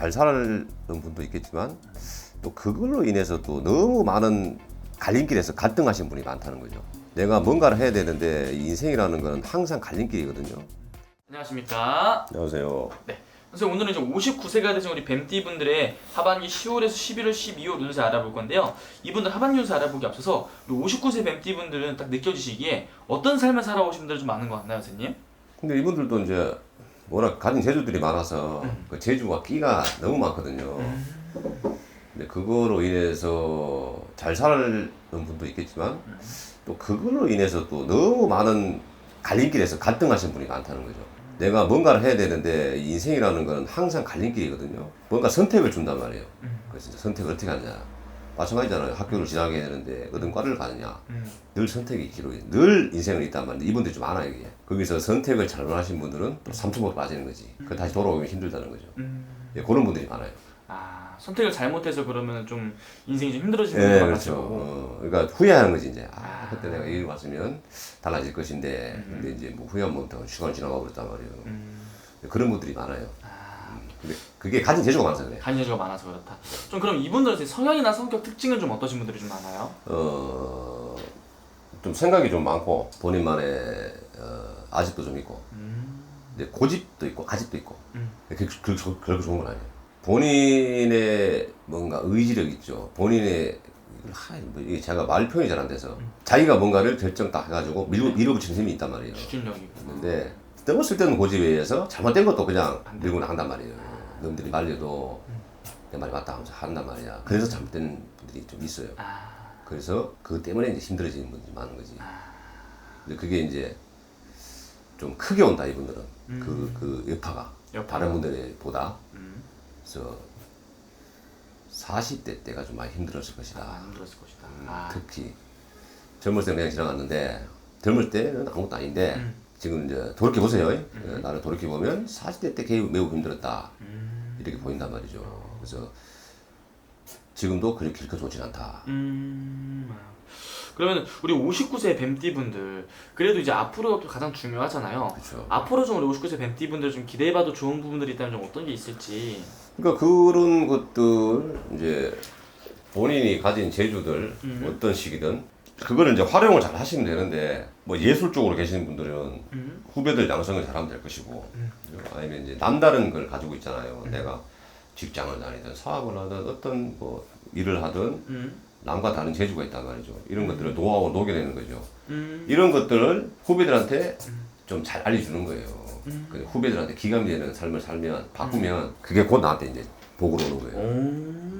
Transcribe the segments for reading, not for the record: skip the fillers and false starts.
잘 사는 분도 있겠지만 또 그걸로 인해서 또 너무 많은 갈림길에서 갈등하시는 분이 많다는 거죠. 내가 뭔가를 해야 되는데 이 인생이라는 건 항상 갈림길이거든요. 안녕하십니까. 안녕하세요. 네. 선생님, 오늘은 이제 59세가 되신 우리 뱀띠분들의 하반기 10월에서 11월, 12월 운세 알아볼 건데요. 이분들 하반기 운세 알아보기 앞서서 우리 59세 뱀띠분들은 딱 느껴지시기에 어떤 삶을 살아오신 분들이 좀 많은 것 같나요, 선생님? 근데 이분들도 이제 워낙 가진 재주들이 많아서 그 재주가 끼가 너무 많거든요. 근데 그거로 인해서 잘 사는 분도 있겠지만 또 그걸로 인해서 또 너무 많은 갈림길에서 갈등하시는 분이 많다는 거죠. 내가 뭔가를 해야 되는데 이 인생이라는 건 항상 갈림길이거든요. 뭔가 선택을 준단 말이에요. 그래서 이제 선택을 어떻게 하느냐. 마찬가지잖아요. 학교를 지나게 되는데 어떤 과를 가느냐. 늘 선택이 늘 인생은 있단 말이에요. 이분들이 좀 많아요, 이게. 거기서 선택을 잘못하신 분들은 또 삼천포로 빠지는 거지. 그 다시 돌아오기 힘들다는 거죠. 예, 그런 분들이 많아요. 아, 선택을 잘못해서 그러면 좀 인생이 좀 힘들어지는 예, 것 그렇죠. 같죠. 그러니까 후회하는 거지, 이제. 아, 그때 내가 여기 왔으면 달라질 것인데. 근데 이제 뭐 후회하면 더 시간이 지나가 버렸단 말이에요. 그런 분들이 많아요. 근데 그게 가진 재주가 많아서 그래요. 가진 재주가 많아서 그렇다. 좀 그럼 이분들의 성향이나 성격 특징은 좀 어떠신 분들이 좀 많아요? 좀 생각이 좀 많고, 본인만의, 아집도 좀 있고, 근데 고집도 있고, 아집도 있고, 그렇게 좋은 건 아니에요. 본인의 뭔가 의지력 있죠. 본인의, 이게 제가 말 표현이 잘 안 돼서, 자기가 뭔가를 결정 딱 해가지고 밀어붙이는 힘이 있단 말이에요. 추진력이고. 근데, 너무 쓸데없는 고집에 의해서 잘못된 것도 그냥 밀고 나간단 말이에요. 놈들이 말려도 내 말이 맞다 하면서 한단 말이야. 그래서 잘못된 분들이 좀 있어요. 그래서 그것 때문에 이제 힘들어지는 분들이 많은 거지. 근데 그게 이제 좀 크게 온다, 이분들은. 그 여파가. 다른 분들보다. 그래서 40대 때가 좀 많이 힘들었을 것이다. 힘들었을 것이다. 특히 젊을 때는 그냥 지나갔는데 젊을 때는 아무것도 아닌데 지금 이제 돌이켜보세요. 나를 돌이켜보면 40대 때 매우 힘들었다. 이렇게 보인단 말이죠. 그래서 지금도 그렇게 좋진 않다. 그러면 우리 59세 뱀띠분들 그래도 이제 앞으로가 가장 중요하잖아요. 그렇죠. 앞으로 좀 우리 59세 뱀띠분들 좀 기대해봐도 좋은 부분들이 있다면 좀 어떤 게 있을지. 그러니까 그런 것들 이제 본인이 가진 재주들 어떤 식이든 그거를 이제 활용을 잘 하시면 되는데 뭐 예술 쪽으로 계시는 분들은 후배들 양성을 잘하면 될 것이고 아니면 이제 남다른 걸 가지고 있잖아요. 내가 직장을 다니든 사업을 하든 어떤 뭐 일을 하든 남과 다른 재주가 있단 말이죠. 이런 것들을 노하우로 녹여내는 거죠. 이런 것들을 후배들한테 좀 잘 알려주는 거예요. 후배들한테 기감이 되는 삶을 살면 바꾸면 그게 곧 나한테 이제 복으로 오는 거예요.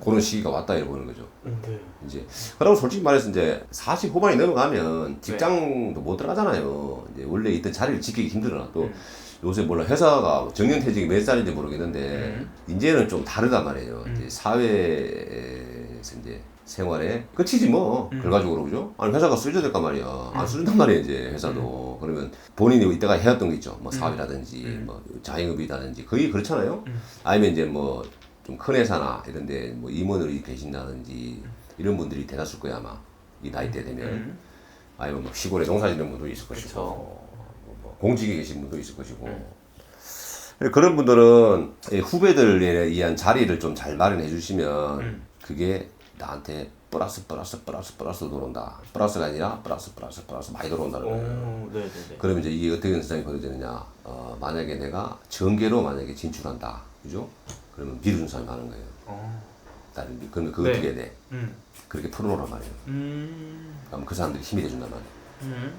그런 시기가 왔다 이렇게 보는 거죠. 네. 이제 그러고 솔직히 말해서 이제 40 후반이 넘어가면 직장도 못 들어가잖아요. 이제 원래 있던 자리를 지키기 힘들어. 또 요새 몰라 회사가 정년퇴직이 몇 살인지 모르겠는데 이제는 좀 다르단 말이에요. 이제 사회에서 이제 생활에 끝이지 뭐 결과적으로 그죠? 아니 회사가 쓰여야 될까 말이야. 안 쓰는단 말이야 이제 회사도. 그러면 본인이 이때가 해왔던 게 있죠. 뭐 사업이라든지 뭐 자영업이라든지 거의 그렇잖아요. 아니면 이제 뭐 좀 큰 회사나 이런데 뭐 임원으로 계신다든지 이런 분들이 대다수일 거야 아마 이 나이대 되면. 아니면 뭐 시골에 농사 짓는 분도 있을 것이고 뭐 공직에 계신 분도 있을 것이고 그런 분들은 후배들에 의한 자리를 좀 잘 마련해 주시면 그게 나한테 플러스 들어온다. 플러스가 아니라 플러스 많이 들어온다는 거예요. 네네네. 그러면 이제 이게 어떻게 현상이 벌어지느냐. 만약에 내가 정계로 만약에 진출한다. 그죠? 그러면 빌어준 사람이 많은 거예요. 다른 그러면 그거 어떻게 해야 돼? 그렇게 풀어놓으란 말이에요. 그럼 그 사람들이 힘이 돼준단 말이에요.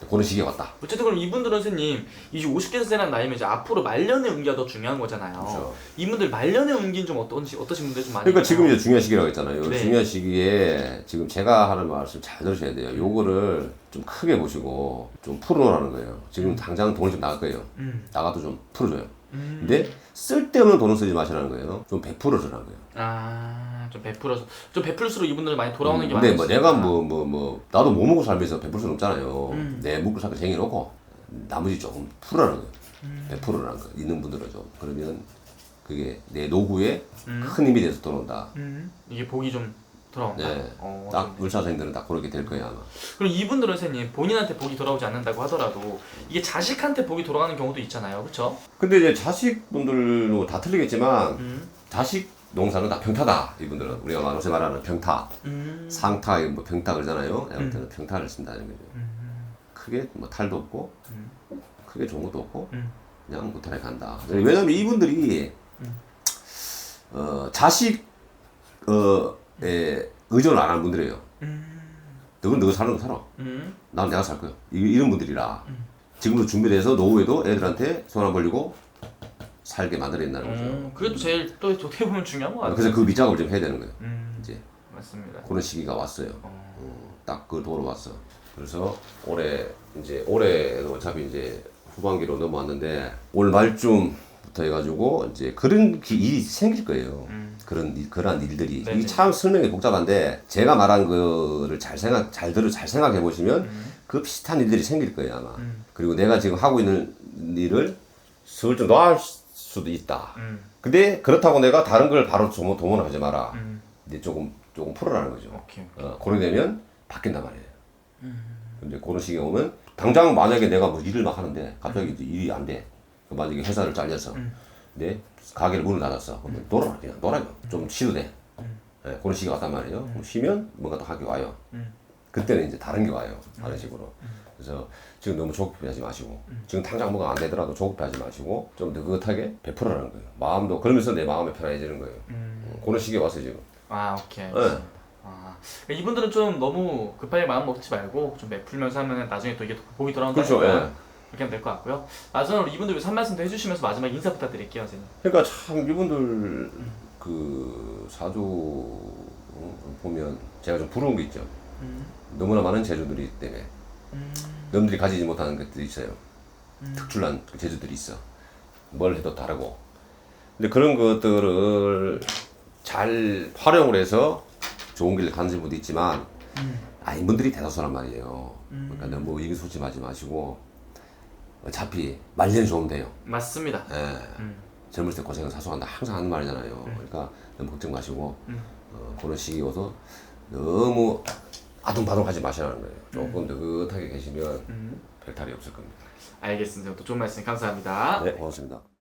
그런 시기가 왔다. 어쨌든 그럼 이분들은 선생님 이제 50대라는 나이면 이제 앞으로 말년의 운기가 더 중요한 거잖아요. 그렇죠. 이분들 말년의 운기는 좀 어떠신 분들 좀 많이 그러니까 있나요? 지금 이제 중요한 시기라고 했잖아요. 네. 중요한 시기에 지금 제가 하는 말씀 잘 들으셔야 돼요. 요거를 좀 크게 보시고 좀 풀어놓으라는 거예요. 지금 당장 돈이 좀 나갈 거예요. 나가도 좀 풀어줘요. 근데 쓸데없는 돈을 쓰지 마시라는 거예요. 좀 베풀어주라는 거예요. 좀 베풀어서 좀 베풀수록 이분들 많이 돌아오는 게 근데 많아요. 뭐 내가 나도 못 먹고 살면서 베풀 수는 없잖아요. 내 먹고 살거 쟁여놓고 나머지 조금 풀어라는 거예요. 베풀어라는 거 있는 분들은 좀 그러면 그게 내 노후에 큰 힘이 돼서 들어온다. 이게 복이 좀 돌아온다. 네. 딱 을사생들은 딱 그렇게 될 거예요 아마. 그럼 이분들은 선생님 본인한테 복이 돌아오지 않는다고 하더라도 이게 자식한테 복이 돌아가는 경우도 있잖아요, 그렇죠? 근데 이제 자식분들도 다 틀리겠지만 자식 농사는 다 평타다. 이분들은 우리가 요새 말하는 평타, 상타, 뭐 평타 그러잖아요. 아무튼 평타를 쓴다는 거죠. 크게 뭐 탈도 없고 크게 좋은 것도 없고 그냥 무탈에 간다. 왜냐면 이분들이 자식 에 의존을 안 하는 분들이에요. 너는 너가 사는 거 살아. 나는 내가 살 거야. 이런 분들이라 지금도 준비돼서 노후에도 애들한테 손 안 벌리고 살게 만들어낸다는 거죠. 그게 또 제일 또 어떻게 보면 중요한 것 같아요. 그래서 그 밑작업을 좀 해야 되는 거예요. 이제 맞습니다. 그런 시기가 왔어요. 딱 그 도로 왔어. 그래서 올해도 어차피 이제 후반기로 넘어왔는데 올 말쯤부터 해가지고 이제 그런 일이 생길 거예요. 그러한 일들이 네네. 이게 참 설명이 복잡한데 제가 말한 거를 잘 생각해 보시면 그 비슷한 일들이 생길 거예요 아마. 그리고 내가 지금 하고 있는 일을 슬쩍 놔할 수도 있다. 근데 그렇다고 내가 다른 걸 바로 동원을 하지 마라. 이제 조금 풀어라는 거죠. 오케이. 그러게 되면 바뀐단 말이에요. 근데 그런 시기가 오면 당장 만약에 내가 뭐 일을 막 하는데 갑자기 이제 일이 안 돼. 만약에 회사를 잘려서 내 가게를 문을 닫았어. 그러면 놀아라 그냥 놀아요. 좀 쉬도 돼. 네, 그런 시기가 왔단 말이에요. 그럼 쉬면 뭔가 또 하기 와요. 그때는 이제 다른 게 와요. 다른 식으로. 그래서 지금 너무 조급해하지 마시고 지금 당장 뭐가 안 되더라도 조급해하지 마시고 좀 느긋하게 베풀어라는 거예요. 마음도 그러면서 내 마음이 편해지는 거예요. 그런 시기에 왔어요 지금. 아 오케이. 네. 그러니까 이분들은 좀 너무 급하게 마음 먹지 말고 좀 베풀면서 하면 나중에 또 이게 복이 돌아온다. 그렇죠. 예. 이렇게 하면 될 것 같고요. 마지막으로 이분들 위해서 한 말씀 더 해주시면서 마지막 인사 부탁드릴게요, 선생님. 그러니까 참 이분들 그 사주 보면 제가 좀 부러운 게 있죠. 너무나 많은 재주들이 있기 때문에 남들이 가지지 못하는 것들이 있어요. 특출난 그 재주들이 있어. 뭘 해도 다르고. 근데 그런 것들을 잘 활용을 해서 좋은 길을 가는 분도 있지만 이분들이 대다수란 말이에요. 그러니까 너무 이기소침하지 마시고 어차피 말년 좋으면 돼요. 맞습니다. 예. 젊을 때 고생은 사소한다 항상 하는 말이잖아요. 그러니까 너무 걱정 마시고 그런 시기 와서 너무 아둥바둥하지 마시라는 거예요. 조금 느긋하게 계시면 별 탈이 없을 겁니다. 알겠습니다. 또 좋은 말씀 감사합니다. 네, 고맙습니다.